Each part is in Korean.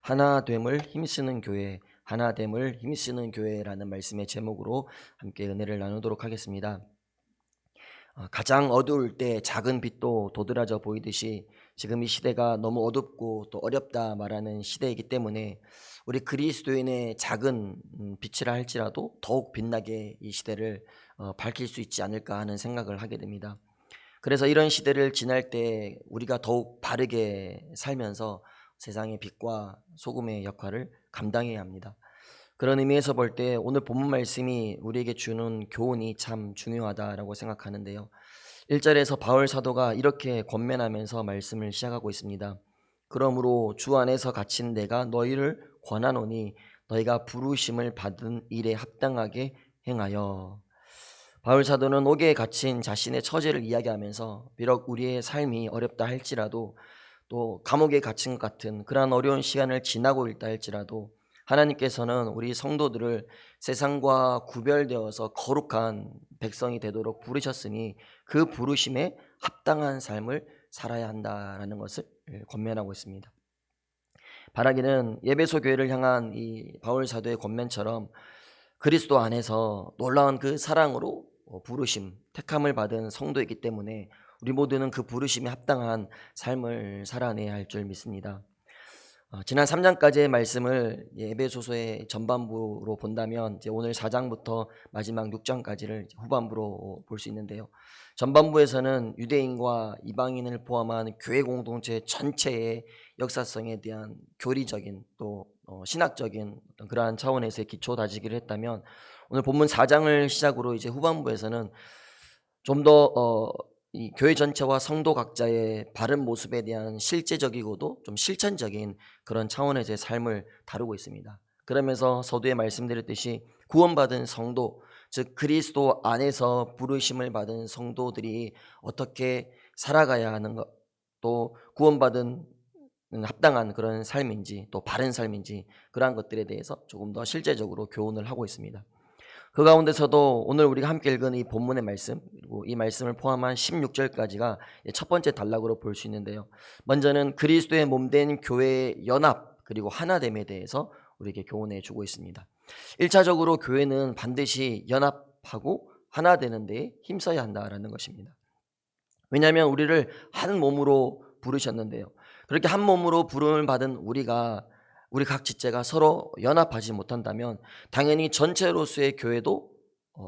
하나됨을 힘쓰는 교회, 하나됨을 힘쓰는 교회라는 말씀의 제목으로 함께 은혜를 나누도록 하겠습니다. 가장 어두울 때 작은 빛도 도드라져 보이듯이 지금 이 시대가 너무 어둡고 또 어렵다 말하는 시대이기 때문에 우리 그리스도인의 작은 빛이라 할지라도 더욱 빛나게 이 시대를 밝힐 수 있지 않을까 하는 생각을 하게 됩니다. 그래서 이런 시대를 지날 때 우리가 더욱 바르게 살면서 세상의 빛과 소금의 역할을 감당해야 합니다. 그런 의미에서 볼 때 오늘 본문 말씀이 우리에게 주는 교훈이 참 중요하다라고 생각하는데요. 1절에서 바울 사도가 이렇게 권면하면서 말씀을 시작하고 있습니다. 그러므로 주 안에서 갇힌 내가 너희를 권하노니 너희가 부르심을 받은 일에 합당하게 행하여. 바울 사도는 옥에 갇힌 자신의 처지를 이야기하면서 비록 우리의 삶이 어렵다 할지라도 또 감옥에 갇힌 것 같은 그러한 어려운 시간을 지나고 있다 할지라도 하나님께서는 우리 성도들을 세상과 구별되어서 거룩한 백성이 되도록 부르셨으니 그 부르심에 합당한 삶을 살아야 한다라는 것을 권면하고 있습니다. 바라기는 에베소 교회를 향한 이 바울 사도의 권면처럼 그리스도 안에서 놀라운 그 사랑으로 부르심, 택함을 받은 성도이기 때문에 우리 모두는 그 부르심에 합당한 삶을 살아내야 할 줄 믿습니다. 지난 3장까지의 말씀을 에베소서의 전반부로 본다면 이제 오늘 4장부터 마지막 6장까지를 후반부로 볼 수 있는데요. 전반부에서는 유대인과 이방인을 포함한 교회 공동체 전체의 역사성에 대한 교리적인 또 신학적인 어떤 그러한 차원에서의 기초 다지기를 했다면 오늘 본문 4장을 시작으로 이제 후반부에서는 좀 더 이 교회 전체와 성도 각자의 바른 모습에 대한 실제적이고도 좀 실천적인 그런 차원에서의 삶을 다루고 있습니다. 그러면서 서두에 말씀드렸듯이 구원받은 성도, 즉 그리스도 안에서 부르심을 받은 성도들이 어떻게 살아가야 하는 것, 또 구원받은 합당한 그런 삶인지 또 바른 삶인지 그러한 것들에 대해서 조금 더 실제적으로 교훈을 하고 있습니다. 그 가운데서도 오늘 우리가 함께 읽은 이 본문의 말씀 그리고 이 말씀을 포함한 16절까지가 첫 번째 단락으로 볼 수 있는데요. 먼저는 그리스도의 몸된 교회의 연합 그리고 하나됨에 대해서 우리에게 교훈해 주고 있습니다. 1차적으로 교회는 반드시 연합하고 하나 되는 데에 힘써야 한다라는 것입니다. 왜냐하면 우리를 한 몸으로 부르셨는데요. 그렇게 한 몸으로 부름을 받은 우리 각 지체가 서로 연합하지 못한다면 당연히 전체로서의 교회도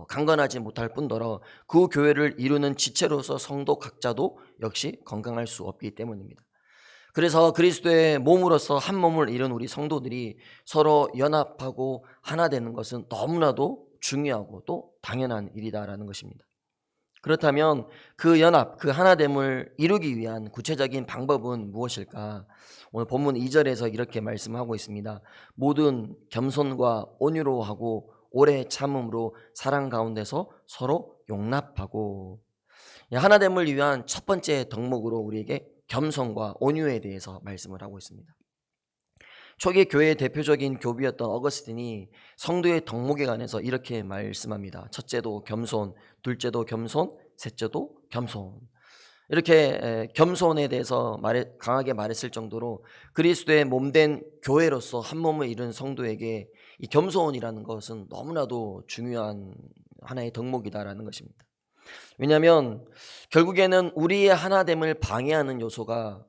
강건하지 못할 뿐더러 그 교회를 이루는 지체로서 성도 각자도 역시 건강할 수 없기 때문입니다. 그래서 그리스도의 몸으로서 한 몸을 이룬 우리 성도들이 서로 연합하고 하나 되는 것은 너무나도 중요하고 또 당연한 일이다라는 것입니다. 그렇다면 그 연합, 그 하나됨을 이루기 위한 구체적인 방법은 무엇일까? 오늘 본문 2절에서 이렇게 말씀하고 있습니다. 모든 겸손과 온유로 하고 오래 참음으로 사랑 가운데서 서로 용납하고. 하나됨을 위한 첫 번째 덕목으로 우리에게 겸손과 온유에 대해서 말씀을 하고 있습니다. 초기 교회의 대표적인 교비였던 어거스틴이 성도의 덕목에 관해서 이렇게 말씀합니다. 첫째도 겸손, 둘째도 겸손, 셋째도 겸손. 이렇게 겸손에 대해서 강하게 말했을 정도로 그리스도의 몸된 교회로서 한 몸을 이룬 성도에게 이 겸손이라는 것은 너무나도 중요한 하나의 덕목이다라는 것입니다. 왜냐하면 결국에는 우리의 하나됨을 방해하는 요소가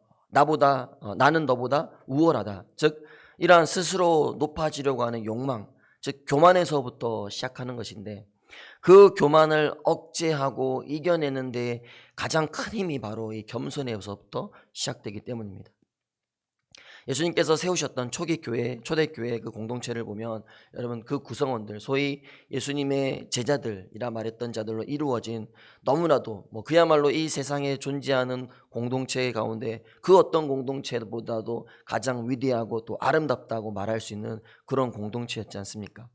나는 너보다 우월하다. 즉 이러한 스스로 높아지려고 하는 욕망, 즉 교만에서부터 시작하는 것인데 그 교만을 억제하고 이겨내는 데 가장 큰 힘이 바로 이 겸손에서부터 시작되기 때문입니다. 예수님께서 세우셨던 초기 교회, 초대교회 그 공동체를 보면 여러분 그 구성원들, 소위 예수님의 제자들이라 말했던 자들로 이루어진 너무나도 그야말로 이 세상에 존재하는 공동체 가운데 그 어떤 공동체보다도 가장 위대하고 또 아름답다고 말할 수 있는 그런 공동체였지 않습니까?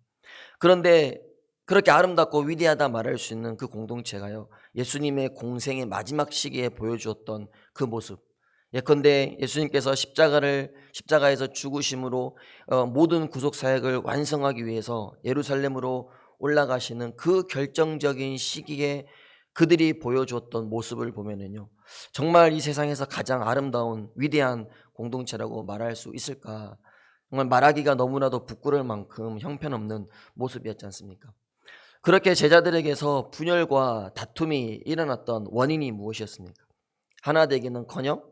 그런데 그렇게 아름답고 위대하다 말할 수 있는 그 공동체가요, 예수님의 공생의 마지막 시기에 보여주었던 그 모습, 예컨대 예수님께서 십자가에서 죽으심으로 모든 구속 사역을 완성하기 위해서 예루살렘으로 올라가시는 그 결정적인 시기에 그들이 보여주었던 모습을 보면은요, 정말 이 세상에서 가장 아름다운 위대한 공동체라고 말할 수 있을까? 정말 말하기가 너무나도 부끄러울 만큼 형편없는 모습이었지 않습니까? 그렇게 제자들에게서 분열과 다툼이 일어났던 원인이 무엇이었습니까? 하나 되기는커녕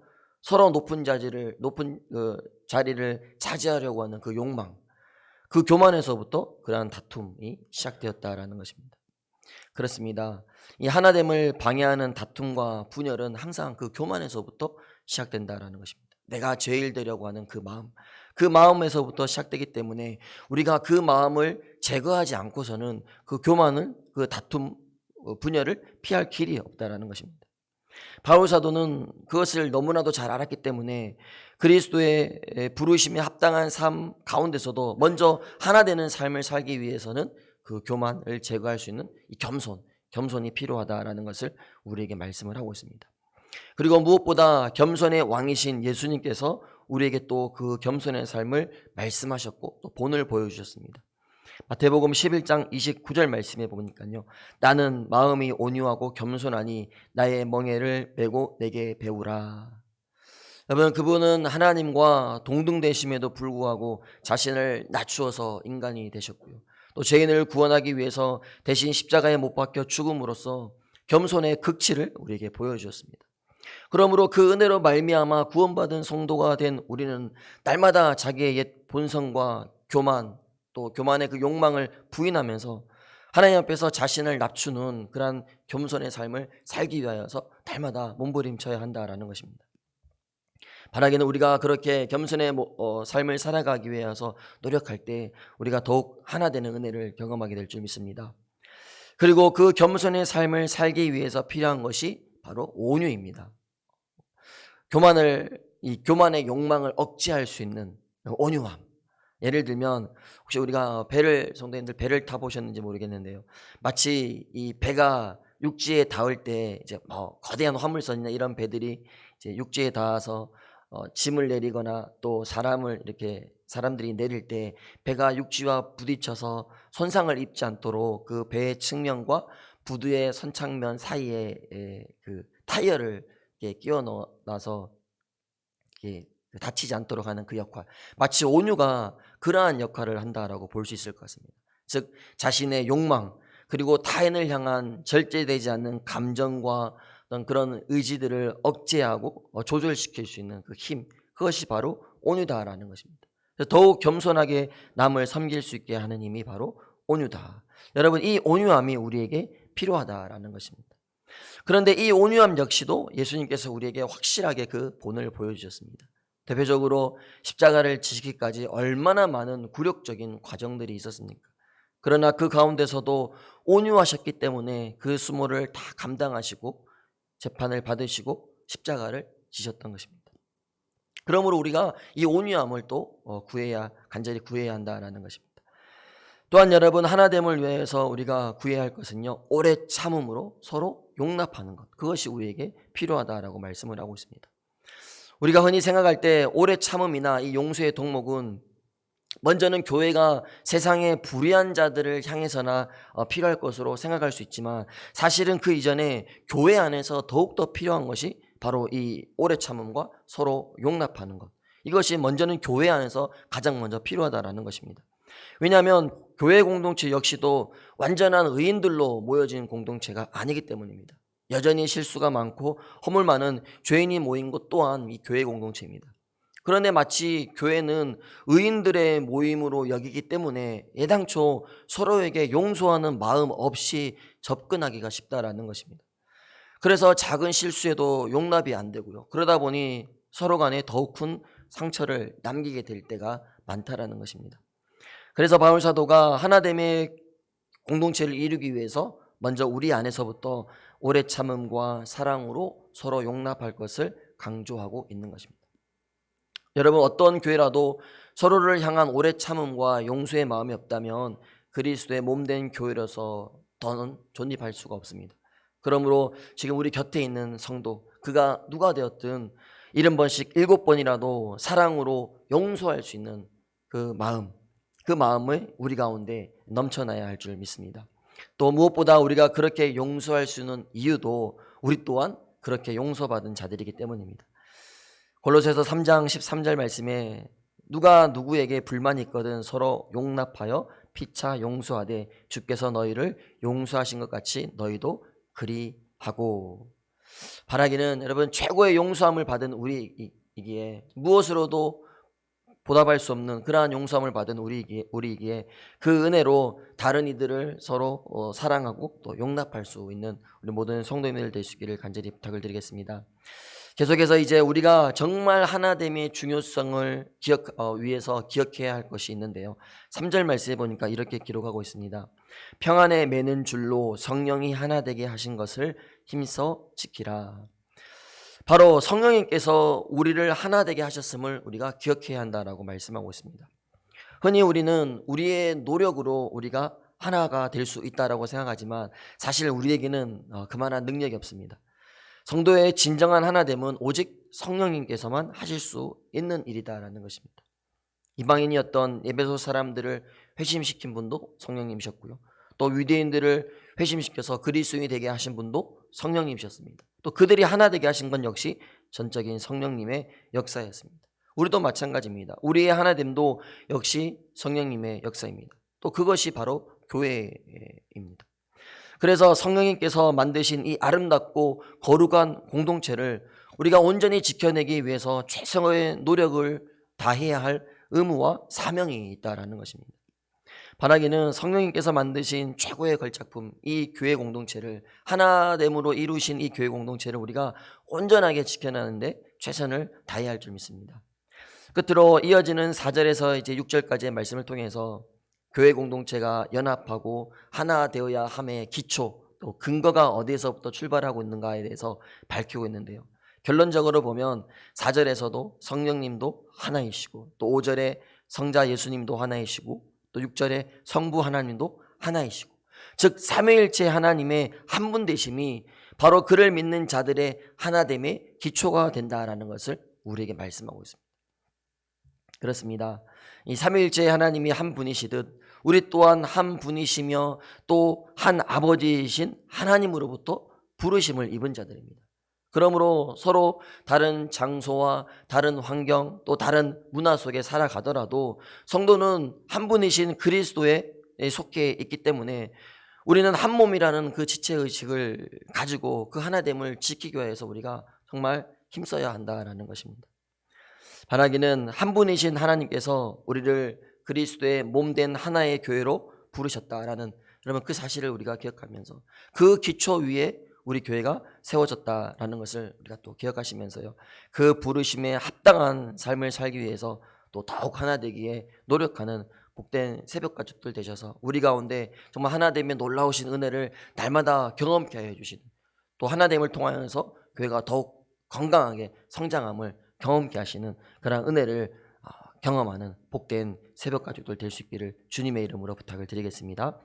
서로 높은 자리를 차지하려고 하는 그 욕망, 그 교만에서부터 그러한 다툼이 시작되었다라는 것입니다. 그렇습니다. 이 하나됨을 방해하는 다툼과 분열은 항상 그 교만에서부터 시작된다라는 것입니다. 내가 제일 되려고 하는 그 마음에서부터 시작되기 때문에 우리가 그 마음을 제거하지 않고서는 그 교만을, 그 다툼, 분열을 피할 길이 없다라는 것입니다. 바울 사도는 그것을 너무나도 잘 알았기 때문에 그리스도의 부르심에 합당한 삶 가운데서도 먼저 하나 되는 삶을 살기 위해서는 그 교만을 제거할 수 있는 이 겸손이 필요하다라는 것을 우리에게 말씀을 하고 있습니다. 그리고 무엇보다 겸손의 왕이신 예수님께서 우리에게 또 그 겸손의 삶을 말씀하셨고 또 본을 보여주셨습니다. 마태복음 11장 29절 말씀에 보니까요, 나는 마음이 온유하고 겸손하니 나의 멍에를 메고 내게 배우라. 여러분, 그분은 하나님과 동등되심에도 불구하고 자신을 낮추어서 인간이 되셨고요, 또 죄인을 구원하기 위해서 대신 십자가에 못 박혀 죽음으로써 겸손의 극치를 우리에게 보여주셨습니다. 그러므로 그 은혜로 말미암아 구원받은 성도가 된 우리는 날마다 자기의 옛 본성과 또 교만의 그 욕망을 부인하면서 하나님 앞에서 자신을 낮추는 그러한 겸손의 삶을 살기 위하여서 날마다 몸부림쳐야 한다라는 것입니다. 바라기는 우리가 그렇게 겸손의 삶을 살아가기 위해서 노력할 때 우리가 더욱 하나 되는 은혜를 경험하게 될 줄 믿습니다. 그리고 그 겸손의 삶을 살기 위해서 필요한 것이 바로 온유입니다. 이 교만의 욕망을 억제할 수 있는 온유함. 예를 들면 혹시 우리가 성도님들 배를 타보셨는지 모르겠는데요, 마치 이 배가 육지에 닿을 때 이제 거대한 화물선이나 이런 배들이 이제 육지에 닿아서 짐을 내리거나 또 사람들이 내릴 때 배가 육지와 부딪혀서 손상을 입지 않도록 그 배의 측면과 부두의 선착면 사이에 그 타이어를 끼워 넣어놔서 다치지 않도록 하는 그 역할, 마치 온유가 그러한 역할을 한다라고 볼 수 있을 것 같습니다. 즉 자신의 욕망 그리고 타인을 향한 절제되지 않는 감정과 어떤 그런 의지들을 억제하고 조절시킬 수 있는 그 힘, 그것이 바로 온유다라는 것입니다. 더욱 겸손하게 남을 섬길 수 있게 하는 힘이 바로 온유다. 여러분, 이 온유함이 우리에게 필요하다라는 것입니다. 그런데 이 온유함 역시도 예수님께서 우리에게 확실하게 그 본을 보여주셨습니다. 대표적으로 십자가를 지시기까지 얼마나 많은 굴욕적인 과정들이 있었습니까? 그러나 그 가운데서도 온유하셨기 때문에 그 수모를 다 감당하시고 재판을 받으시고 십자가를 지셨던 것입니다. 그러므로 우리가 이 온유함을 또 간절히 구해야 한다는 것입니다. 또한 여러분, 하나됨을 위해서 우리가 구해야 할 것은요, 오래 참음으로 서로 용납하는 것, 그것이 우리에게 필요하다라고 말씀을 하고 있습니다. 우리가 흔히 생각할 때 오래 참음이나 이 용서의 덕목은 먼저는 교회가 세상의 불의한 자들을 향해서나 필요할 것으로 생각할 수 있지만, 사실은 그 이전에 교회 안에서 더욱더 필요한 것이 바로 이 오래 참음과 서로 용납하는 것, 이것이 먼저는 교회 안에서 가장 먼저 필요하다라는 것입니다. 왜냐하면 교회 공동체 역시도 완전한 의인들로 모여진 공동체가 아니기 때문입니다. 여전히 실수가 많고 허물 많은 죄인이 모인 것 또한 이 교회 공동체입니다. 그런데 마치 교회는 의인들의 모임으로 여기기 때문에 애당초 서로에게 용서하는 마음 없이 접근하기가 쉽다라는 것입니다. 그래서 작은 실수에도 용납이 안 되고요, 그러다 보니 서로 간에 더욱 큰 상처를 남기게 될 때가 많다라는 것입니다. 그래서 바울 사도가 하나됨의 공동체를 이루기 위해서 먼저 우리 안에서부터 오래 참음과 사랑으로 서로 용납할 것을 강조하고 있는 것입니다. 여러분, 어떤 교회라도 서로를 향한 오래 참음과 용서의 마음이 없다면 그리스도의 몸된 교회로서 더는 존립할 수가 없습니다. 그러므로 지금 우리 곁에 있는 성도, 그가 누가 되었든 70번씩 7번이라도 사랑으로 용서할 수 있는 그 마음을 우리 가운데 넘쳐나야 할 줄 믿습니다. 또 무엇보다 우리가 그렇게 용서할 수 있는 이유도 우리 또한 그렇게 용서받은 자들이기 때문입니다. 골로새서 3장 13절 말씀에 누가 누구에게 불만이 있거든 서로 용납하여 피차 용서하되 주께서 너희를 용서하신 것 같이 너희도 그리하고. 바라기는 여러분 최고의 용서함을 받은 우리이기에, 무엇으로도 보답할 수 없는 그러한 용서함을 받은 우리이기에 그 은혜로 다른 이들을 서로 사랑하고 또 용납할 수 있는 우리 모든 성도님들 되시기를 간절히 부탁을 드리겠습니다. 계속해서 이제 우리가 정말 하나됨의 중요성을 위해서 기억해야 할 것이 있는데요. 3절 말씀에 보니까 이렇게 기록하고 있습니다. 평안에 매는 줄로 성령이 하나 되게 하신 것을 힘써 지키라. 바로 성령님께서 우리를 하나 되게 하셨음을 우리가 기억해야 한다라고 말씀하고 있습니다. 흔히 우리는 우리의 노력으로 우리가 하나가 될 수 있다라고 생각하지만 사실 우리에게는 그만한 능력이 없습니다. 성도의 진정한 하나됨은 오직 성령님께서만 하실 수 있는 일이다라는 것입니다. 이방인이었던 에베소 사람들을 회심시킨 분도 성령님이셨고요. 또 유대인들을 회심시켜서 그리스도인이 되게 하신 분도 성령님이셨습니다. 또 그들이 하나 되게 하신 건 역시 전적인 성령님의 역사였습니다. 우리도 마찬가지입니다. 우리의 하나됨도 역시 성령님의 역사입니다. 또 그것이 바로 교회입니다. 그래서 성령님께서 만드신 이 아름답고 거룩한 공동체를 우리가 온전히 지켜내기 위해서 최선의 노력을 다해야 할 의무와 사명이 있다라는 것입니다. 바라기는 성령님께서 만드신 최고의 걸작품 이 교회 공동체를, 하나됨으로 이루신 이 교회 공동체를 우리가 온전하게 지켜내는데 최선을 다해야 할 줄 믿습니다. 끝으로 이어지는 4절에서 이제 6절까지의 말씀을 통해서 교회 공동체가 연합하고 하나 되어야 함의 기초, 또 근거가 어디에서부터 출발하고 있는가에 대해서 밝히고 있는데요. 결론적으로 보면 4절에서도 성령님도 하나이시고, 또 5절에 성자 예수님도 하나이시고, 또 6절에 성부 하나님도 하나이시고, 즉 삼위일체 하나님의 한 분 되심이 바로 그를 믿는 자들의 하나됨의 기초가 된다라는 것을 우리에게 말씀하고 있습니다. 그렇습니다. 이 삼위일체 하나님이 한 분이시듯 우리 또한 한 분이시며 또 한 아버지이신 하나님으로부터 부르심을 입은 자들입니다. 그러므로 서로 다른 장소와 다른 환경 또 다른 문화 속에 살아가더라도 성도는 한 분이신 그리스도에 속해 있기 때문에 우리는 한 몸이라는 그 지체의식을 가지고 그 하나됨을 지키기 위해서 우리가 정말 힘써야 한다라는 것입니다. 바라기는 한 분이신 하나님께서 우리를 그리스도의 몸된 하나의 교회로 부르셨다라는, 여러분 그 사실을 우리가 기억하면서 그 기초 위에 우리 교회가 세워졌다라는 것을 우리가 또 기억하시면서요, 그 부르심에 합당한 삶을 살기 위해서 또 더욱 하나 되기에 노력하는 복된 새벽 가족들 되셔서 우리 가운데 정말 하나됨의 놀라우신 은혜를 날마다 경험케 하여 주시는, 또 하나됨을 통하여서 교회가 더욱 건강하게 성장함을 경험케 하시는 그런 은혜를 경험하는 복된 새벽 가족들 될 수 있기를 주님의 이름으로 부탁을 드리겠습니다.